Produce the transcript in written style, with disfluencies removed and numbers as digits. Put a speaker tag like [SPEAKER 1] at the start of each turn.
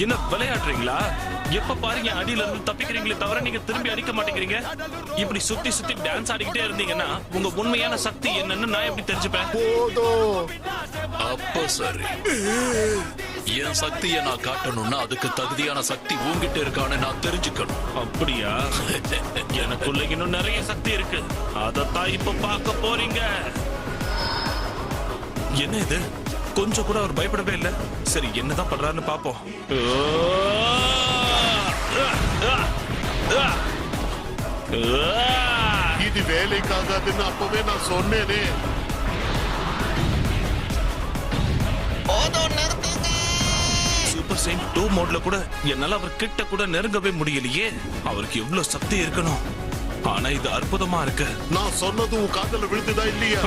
[SPEAKER 1] என்ன விளையாடுறீங்களா? எப்ப பாருங்க அடியில இருந்து தப்பிக்கிறீங்களே தவிர நீங்க திரும்பி அடிக்க மாட்டேங்கிறீங்க. இப்படி சுத்தி சுத்தி டான்ஸ் ஆடிக்கிட்டே இருந்தீங்கன்னா உங்க உண்மையான சக்தி என்னன்னு நான் எப்படி தெரிஞ்சுப்பேன்?
[SPEAKER 2] அப்ப சரி, என் சக்தியை நான் காட்டணும்னா அதுக்கு தகுதியான சக்தி உங்ககிட்ட இருக்கான்னு நான் தெரிஞ்சுக்கணும்.
[SPEAKER 1] அப்படியா? எனக்குள்ள இன்னும் நிறைய சக்தி இருக்கு. அதத்தான் இப்ப பார்க்க போறீங்க. என்ன இது? கொஞ்சம் கூட அவர் பயப்படவே இல்லை. சரி, என்னதான் பண்றாருன்னு பாப்போம்.
[SPEAKER 3] இது வேலைக்காகாதுன்னு அப்பவே நான் சொன்னேனே.
[SPEAKER 1] சூப்பர் சைன் 2 மோட்ல கூட என்னால அவர் கிட்ட கூட நெருங்கவே முடியலையே. அவருக்கு எவ்வளவு சக்தி இருக்கணும். ஆனா இது அற்புதமா இருக்கு.
[SPEAKER 3] நான் சொன்னது உன் காதல விழுந்துதா இல்லையா?